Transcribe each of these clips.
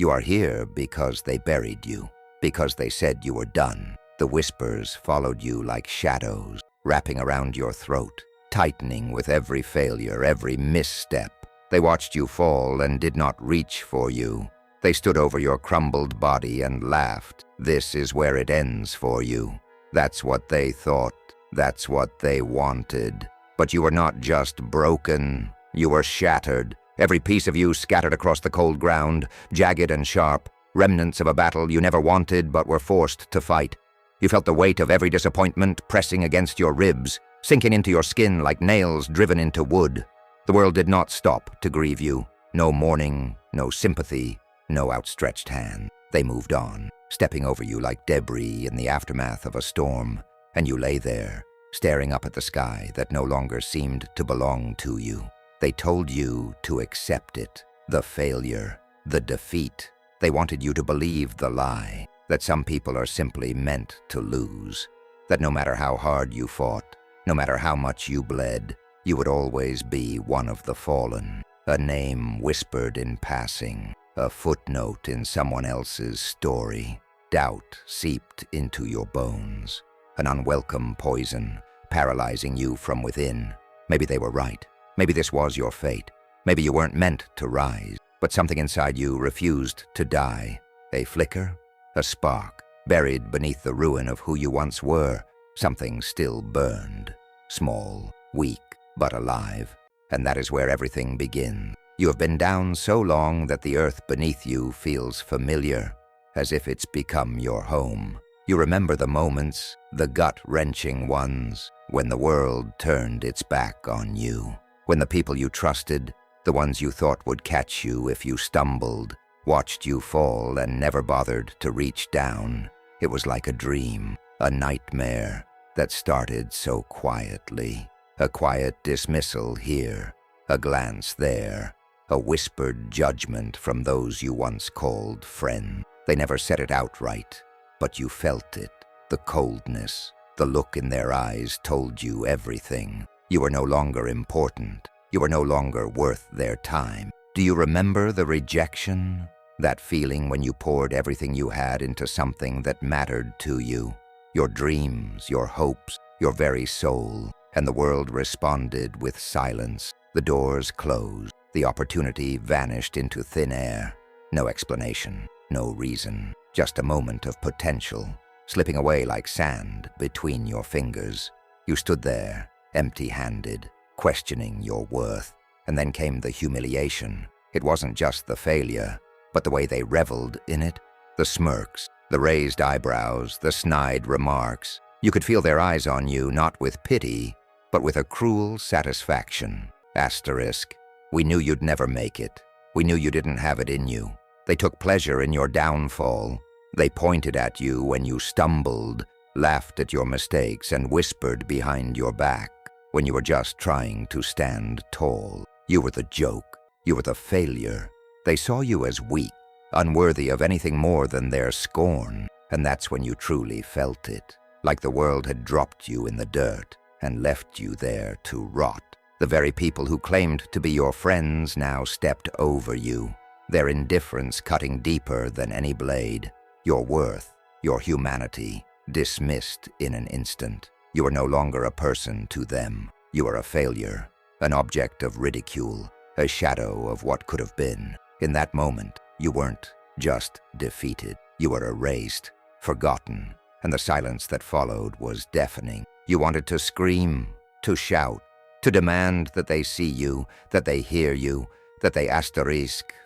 You are here because they buried you, because they said you were done. The whispers followed you like shadows, wrapping around your throat, tightening with every failure, every misstep. They watched you fall and did not reach for you. They stood over your crumbled body and laughed. This is where it ends for you. That's what they thought. That's what they wanted. But you were not just broken. You were shattered. Every piece of you scattered across the cold ground, jagged and sharp, remnants of a battle you never wanted but were forced to fight. You felt the weight of every disappointment pressing against your ribs, sinking into your skin like nails driven into wood. The world did not stop to grieve you. No mourning, no sympathy, no outstretched hand. They moved on, stepping over you like debris in the aftermath of a storm, and you lay there, staring up at the sky that no longer seemed to belong to you. They told you to accept it, the failure, the defeat. They wanted you to believe the lie, that some people are simply meant to lose, that no matter how hard you fought, no matter how much you bled, you would always be one of the fallen, a name whispered in passing, a footnote in someone else's story. Doubt seeped into your bones, an unwelcome poison, paralyzing you from within. Maybe they were right. Maybe this was your fate. Maybe you weren't meant to rise, but something inside you refused to die. A flicker, a spark, buried beneath the ruin of who you once were. Something still burned, small, weak, but alive. And that is where everything begins. You have been down so long that the earth beneath you feels familiar, as if it's become your home. You remember the moments, the gut-wrenching ones, when the world turned its back on you. When the people you trusted, the ones you thought would catch you if you stumbled, watched you fall and never bothered to reach down. It was like a dream, a nightmare that started so quietly. A quiet dismissal here, a glance there, a whispered judgment from those you once called friend. They never said it outright, but you felt it. The coldness, the look in their eyes told you everything. You were no longer important. You were no longer worth their time. Do you remember the rejection? That feeling when you poured everything you had into something that mattered to you. Your dreams, your hopes, your very soul. And the world responded with silence. The doors closed. The opportunity vanished into thin air. No explanation, no reason. Just a moment of potential, slipping away like sand between your fingers. You stood there, empty-handed, questioning your worth. And then came the humiliation. It wasn't just the failure, but the way they reveled in it. The smirks, the raised eyebrows, the snide remarks. You could feel their eyes on you, not with pity, but with a cruel satisfaction. Asterisk. We knew you'd never make it. We knew you didn't have it in you. They took pleasure in your downfall. They pointed at you when you stumbled, laughed at your mistakes, and whispered behind your back when you were just trying to stand tall. You were the joke. You were the failure. They saw you as weak, unworthy of anything more than their scorn, and that's when you truly felt it, like the world had dropped you in the dirt and left you there to rot. The very people who claimed to be your friends now stepped over you, their indifference cutting deeper than any blade. Your worth, your humanity, dismissed in an instant. You were no longer a person to them. You were a failure, an object of ridicule, a shadow of what could have been. In that moment, you weren't just defeated. You were erased, forgotten, and the silence that followed was deafening. You wanted to scream, to shout, to demand that they see you, that they hear you, that they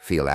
feel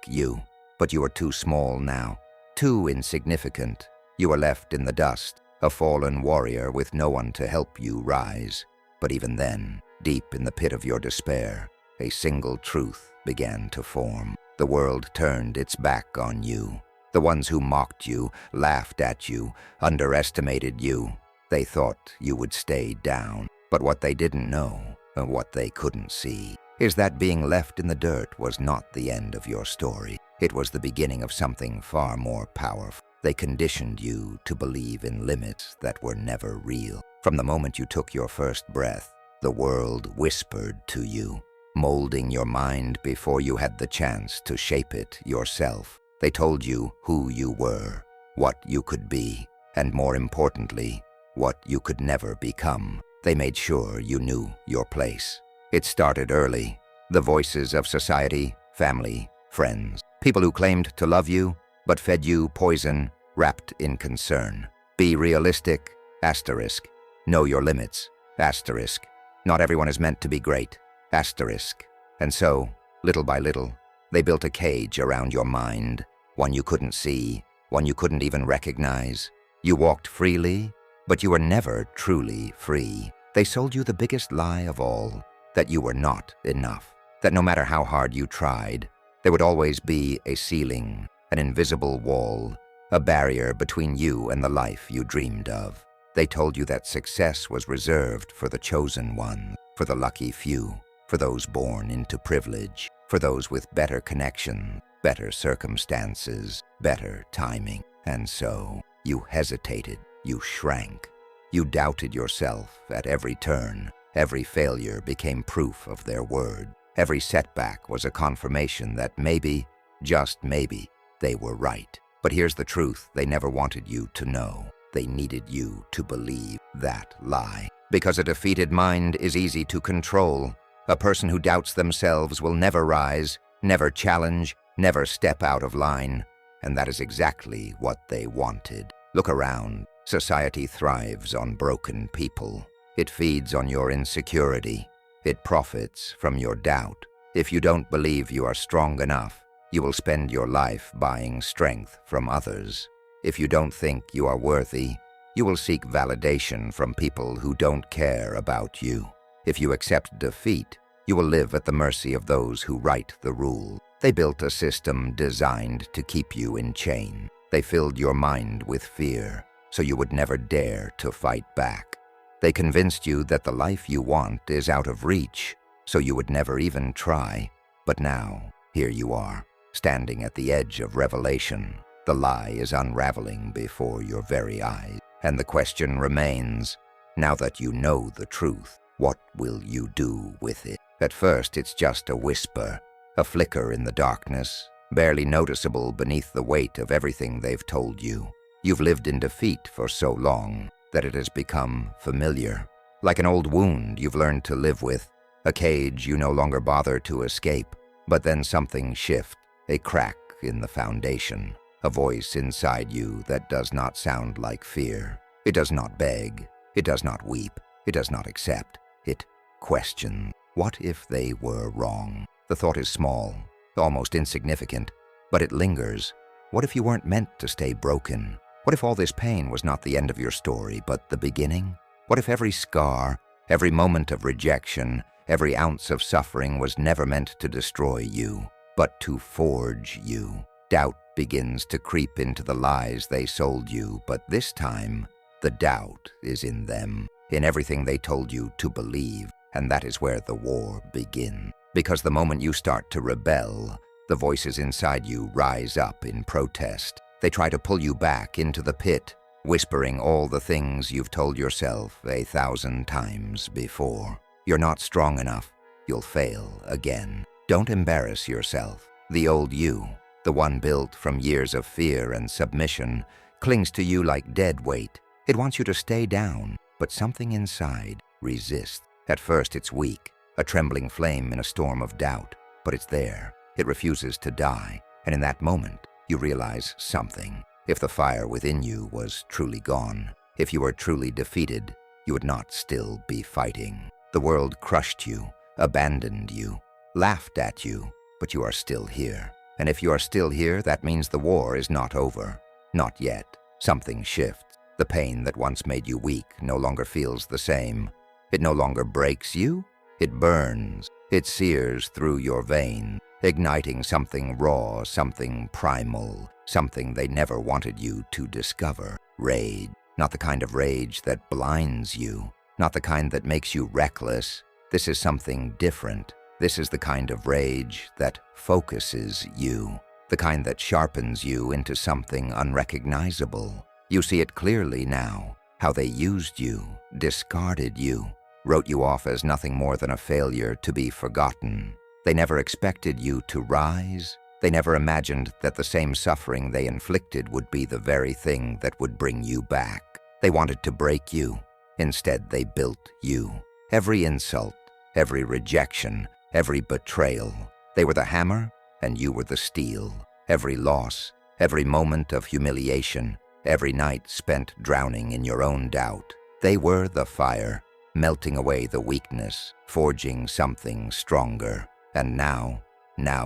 you. But you were too small now, too insignificant. You were left in the dust, a fallen warrior with no one to help you rise. But even then, deep in the pit of your despair, a single truth began to form. The world turned its back on you. The ones who mocked you, laughed at you, underestimated you. They thought you would stay down. But what they didn't know, and what they couldn't see, is that being left in the dirt was not the end of your story. It was the beginning of something far more powerful. They conditioned you to believe in limits that were never real. From the moment you took your first breath, the world whispered to you, molding your mind before you had the chance to shape it yourself. They told you who you were, what you could be, and more importantly, what you could never become. They made sure you knew your place. It started early. The voices of society, family, friends, people who claimed to love you, but fed you poison wrapped in concern. Be realistic, asterisk. Know your limits, asterisk. Not everyone is meant to be great, asterisk. And so, little by little, they built a cage around your mind, one you couldn't see, one you couldn't even recognize. You walked freely, but you were never truly free. They sold you the biggest lie of all, that you were not enough, that no matter how hard you tried, there would always be a ceiling, an invisible wall, a barrier between you and the life you dreamed of. They told you that success was reserved for the chosen ones, for the lucky few, for those born into privilege, for those with better connection, better circumstances, better timing. And so, you hesitated, you shrank. You doubted yourself at every turn. Every failure became proof of their word. Every setback was a confirmation that maybe, just maybe, they were right. But here's the truth they never wanted you to know. They needed you to believe that lie. Because a defeated mind is easy to control. A person who doubts themselves will never rise, never challenge, never step out of line. And that is exactly what they wanted. Look around. Society thrives on broken people. It feeds on your insecurity. It profits from your doubt. If you don't believe you are strong enough, you will spend your life buying strength from others. If you don't think you are worthy, you will seek validation from people who don't care about you. If you accept defeat, you will live at the mercy of those who write the rule. They built a system designed to keep you in chains. They filled your mind with fear, so you would never dare to fight back. They convinced you that the life you want is out of reach, so you would never even try. But now, here you are, standing at the edge of revelation. The lie is unraveling before your very eyes. And the question remains, now that you know the truth, what will you do with it? At first, it's just a whisper, a flicker in the darkness, barely noticeable beneath the weight of everything they've told you. You've lived in defeat for so long that it has become familiar. Like an old wound you've learned to live with, a cage you no longer bother to escape. But then something shifts, a crack in the foundation, a voice inside you that does not sound like fear. It does not beg, it does not weep, it does not accept. It questions. What if they were wrong? The thought is small, almost insignificant, but it lingers. What if you weren't meant to stay broken? What if all this pain was not the end of your story, but the beginning? What if every scar, every moment of rejection, every ounce of suffering was never meant to destroy you, but to forge you? Doubt begins to creep into the lies they sold you, but this time, the doubt is in them, in everything they told you to believe, and that is where the war begins. Because the moment you start to rebel, the voices inside you rise up in protest. They try to pull you back into the pit, whispering all the things you've told yourself 1,000 times before. You're not strong enough. You'll fail again. Don't embarrass yourself. The old you, the one built from years of fear and submission, clings to you like dead weight. It wants you to stay down, but something inside resists. At first it's weak, a trembling flame in a storm of doubt, but it's there. It refuses to die, and in that moment, you realize something. If the fire within you was truly gone, if you were truly defeated, you would not still be fighting. The world crushed you, abandoned you, laughed at you, but you are still here. And if you are still here, that means the war is not over. Not yet. Something shifts. The pain that once made you weak no longer feels the same. It no longer breaks you. It burns. It sears through your veins, igniting something raw, something primal, something they never wanted you to discover. Rage. Not the kind of rage that blinds you, not the kind that makes you reckless. This is something different. This is the kind of rage that focuses you, the kind that sharpens you into something unrecognizable. You see it clearly now, how they used you, discarded you, wrote you off as nothing more than a failure to be forgotten. They never expected you to rise. They never imagined that the same suffering they inflicted would be the very thing that would bring you back. They wanted to break you. Instead, they built you. Every insult, every rejection, every betrayal. They were the hammer, and you were the steel. Every loss, every moment of humiliation, every night spent drowning in your own doubt. They were the fire, melting away the weakness, forging something stronger. And now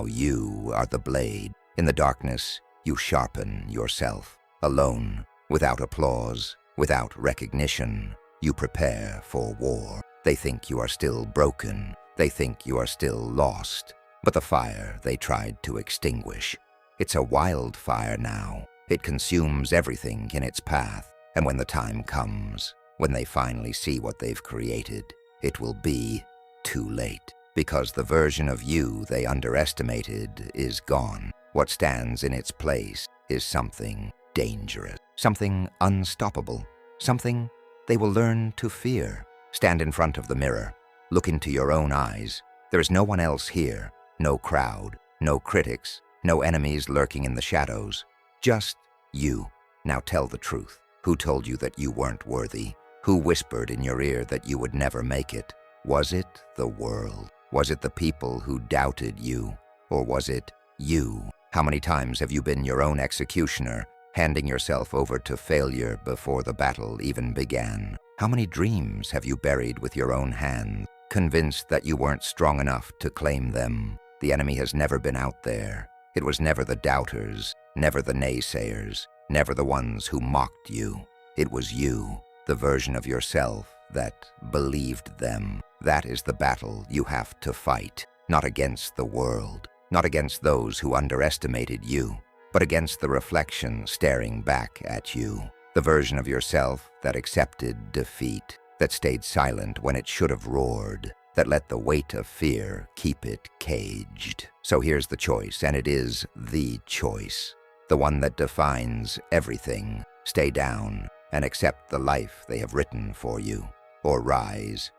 you are the blade. In the darkness, you sharpen yourself. Alone, without applause, without recognition, you prepare for war. They think you are still broken. They think you are still lost. But the fire they tried to extinguish, it's a wildfire now. It consumes everything in its path. And when the time comes, when they finally see what they've created, it will be too late. Because the version of you they underestimated is gone. What stands in its place is something dangerous, something unstoppable, something they will learn to fear. Stand in front of the mirror. Look into your own eyes. There is no one else here, no crowd, no critics, no enemies lurking in the shadows. Just you. Now tell the truth. Who told you that you weren't worthy? Who whispered in your ear that you would never make it? Was it the world? Was it the people who doubted you? Or was it you? How many times have you been your own executioner, handing yourself over to failure before the battle even began? How many dreams have you buried with your own hands, convinced that you weren't strong enough to claim them? The enemy has never been out there. It was never the doubters, never the naysayers, never the ones who mocked you. It was you, the version of yourself that believed them. That is the battle you have to fight, not against the world, not against those who underestimated you, but against the reflection staring back at you. The version of yourself that accepted defeat, that stayed silent when it should have roared, that let the weight of fear keep it caged. So here's the choice, and it is the choice, the one that defines everything. Stay down and accept the life they have written for you, or rise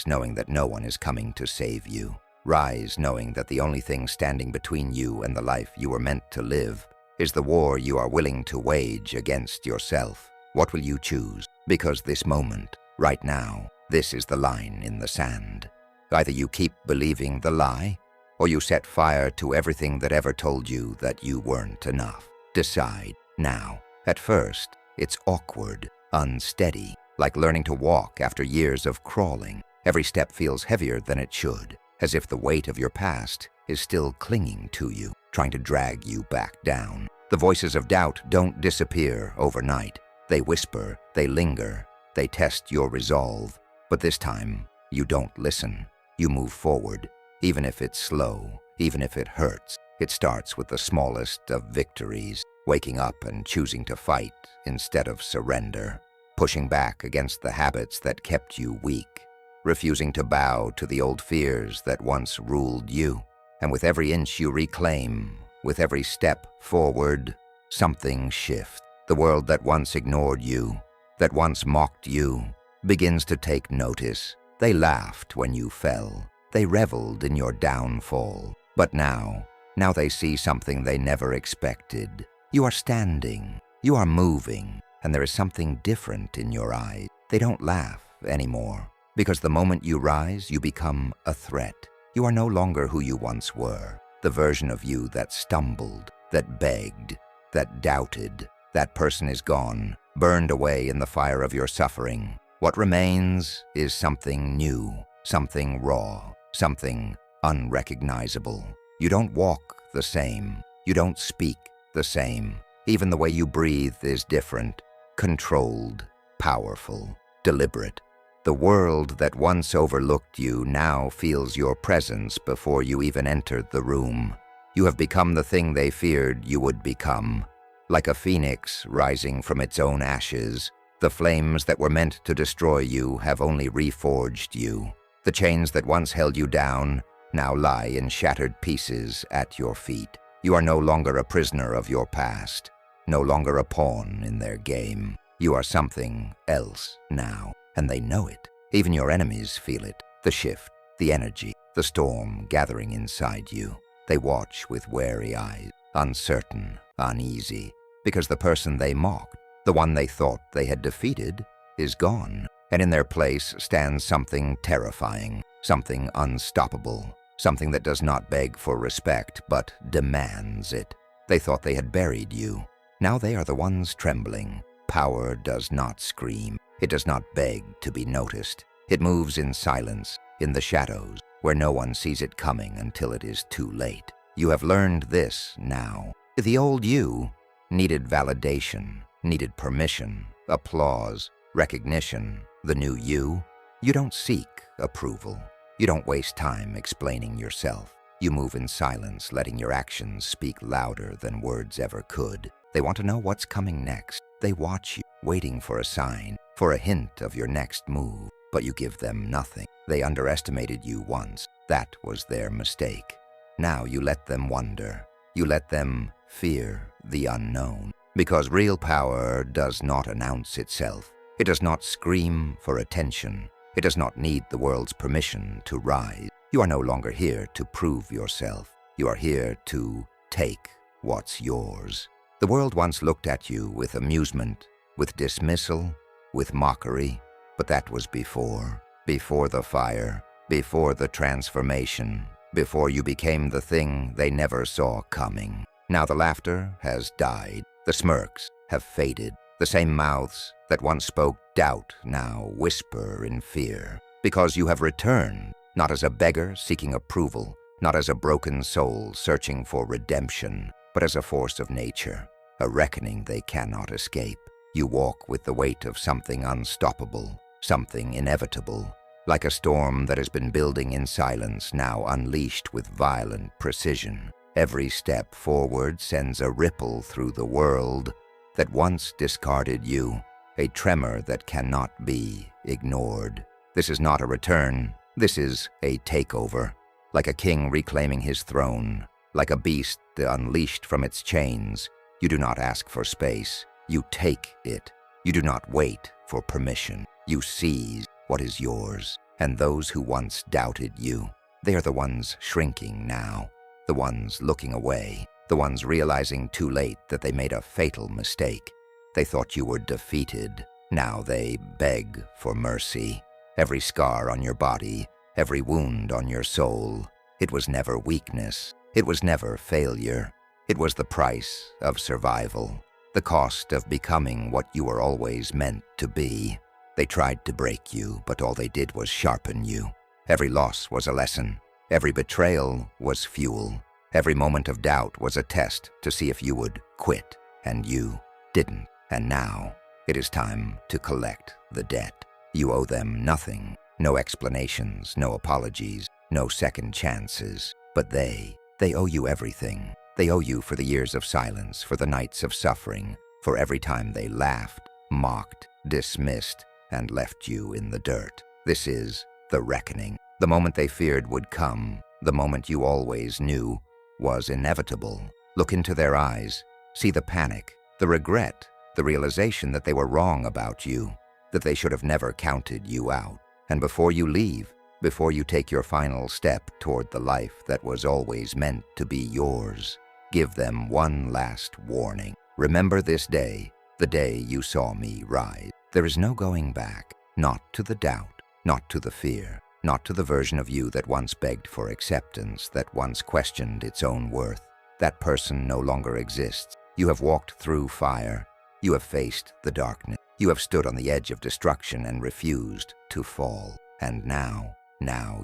knowing that no one is coming to save you. Rise knowing that the only thing standing between you and the life you were meant to live is the war you are willing to wage against yourself. What will you choose? Because this moment, right now, this is the line in the sand. Either you keep believing the lie, or you set fire to everything that ever told you that you weren't enough. Decide now. At first, it's awkward, unsteady, like learning to walk after years of crawling. Every step feels heavier than it should, as if the weight of your past is still clinging to you, trying to drag you back down. The voices of doubt don't disappear overnight. They whisper, they linger, they test your resolve. But this time, you don't listen. You move forward, even if it's slow, even if it hurts. It starts with the smallest of victories, waking up and choosing to fight instead of surrender, pushing back against the habits that kept you weak, refusing to bow to the old fears that once ruled you. And with every inch you reclaim, with every step forward, something shifts. The world that once ignored you, that once mocked you, begins to take notice. They laughed when you fell. They reveled in your downfall. But now they see something they never expected. You are standing, you are moving, and there is something different in your eyes. They don't laugh anymore, because the moment you rise, you become a threat. You are no longer who you once were, the version of you that stumbled, that begged, that doubted. That person is gone, burned away in the fire of your suffering. What remains is something new, something raw, something unrecognizable. You don't walk the same. You don't speak the same. Even the way you breathe is different, controlled, powerful, deliberate. The world that once overlooked you now feels your presence before you even entered the room. You have become the thing they feared you would become. Like a phoenix rising from its own ashes, the flames that were meant to destroy you have only reforged you. The chains that once held you down now lie in shattered pieces at your feet. You are no longer a prisoner of your past, no longer a pawn in their game. You are something else now, and they know it. Even your enemies feel it, the shift, the energy, the storm gathering inside you. They watch with wary eyes, uncertain, uneasy, because the person they mocked, the one they thought they had defeated, is gone, and in their place stands something terrifying, something unstoppable, something that does not beg for respect but demands it. They thought they had buried you. Now they are the ones trembling. Power does not scream. It does not beg to be noticed. It moves in silence, in the shadows, where no one sees it coming until it is too late. You have learned this now. The old you needed validation, needed permission, applause, recognition. The new you don't seek approval. You don't waste time explaining yourself. You move in silence, letting your actions speak louder than words ever could. They want to know what's coming next. They watch you, waiting for a sign, for a hint of your next move, but you give them nothing. They underestimated you once. That was their mistake. Now you let them wonder. You let them fear the unknown. Because real power does not announce itself. It does not scream for attention. It does not need the world's permission to rise. You are no longer here to prove yourself. You are here to take what's yours. The world once looked at you with amusement, with dismissal, with mockery, but that was before the fire, before the transformation, before you became the thing they never saw coming. Now the laughter has died. The smirks have faded. The same mouths that once spoke doubt now whisper in fear. Because you have returned, not as a beggar seeking approval, not as a broken soul searching for redemption, but as a force of nature, a reckoning they cannot escape. You walk with the weight of something unstoppable, something inevitable, like a storm that has been building in silence, now unleashed with violent precision. Every step forward sends a ripple through the world that once discarded you, a tremor that cannot be ignored. This is not a return. This is a takeover. Like a king reclaiming his throne, like a beast unleashed from its chains, you do not ask for space. You take it. You do not wait for permission. You seize what is yours. And those who once doubted you, they are the ones shrinking now. The ones looking away, the ones realizing too late that they made a fatal mistake. They thought you were defeated. Now they beg for mercy. Every scar on your body, every wound on your soul, it was never weakness. It was never failure. It was the price of survival, the cost of becoming what you were always meant to be. They tried to break you, but all they did was sharpen you. Every loss was a lesson. Every betrayal was fuel. Every moment of doubt was a test to see if you would quit, and you didn't. And now, it is time to collect the debt. You owe them nothing, no explanations, no apologies, no second chances. But they owe you everything. They owe you for the years of silence, for the nights of suffering, for every time they laughed, mocked, dismissed, and left you in the dirt. This is the reckoning. The moment they feared would come, the moment you always knew was inevitable. Look into their eyes, see the panic, the regret, the realization that they were wrong about you, that they should have never counted you out. And before you leave, before you take your final step toward the life that was always meant to be yours, give them one last warning. Remember this day, the day you saw me rise. There is no going back, not to the doubt, not to the fear, not to the version of you that once begged for acceptance, that once questioned its own worth. That person no longer exists. You have walked through fire. You have faced the darkness. You have stood on the edge of destruction and refused to fall. And now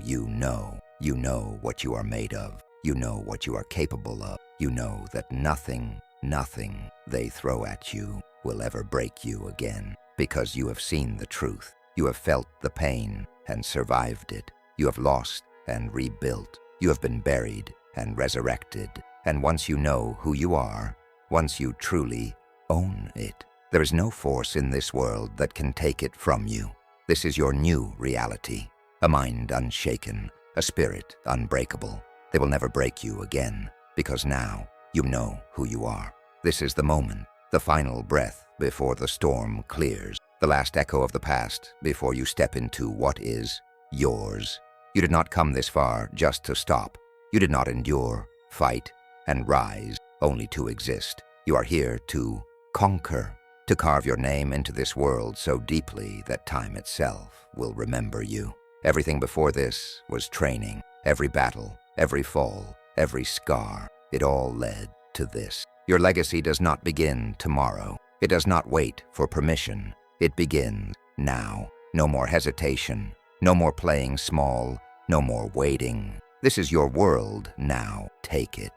you know what you are made of. You know what you are capable of. You know that nothing they throw at you will ever break you again, because you have seen the truth. You have felt the pain and survived it. You have lost and rebuilt. You have been buried and resurrected. And once you know who you are, once you truly own it, there is no force in this world that can take it from you. This is your new reality, a mind unshaken, a spirit unbreakable. They will never break you again, because now you know who you are. This is the moment, the final breath before the storm clears. the last echo of the past before you step into what is yours. You did not come this far just to stop. You did not endure, fight, and rise only to exist. You are here to conquer, to carve your name into this world so deeply that time itself will remember you. Everything before this was training. Every battle, every fall, every scar, it all led to this. Your legacy does not begin tomorrow. It does not wait for permission. It begins now. No more hesitation. No more playing small. No more waiting. This is your world now. Take it.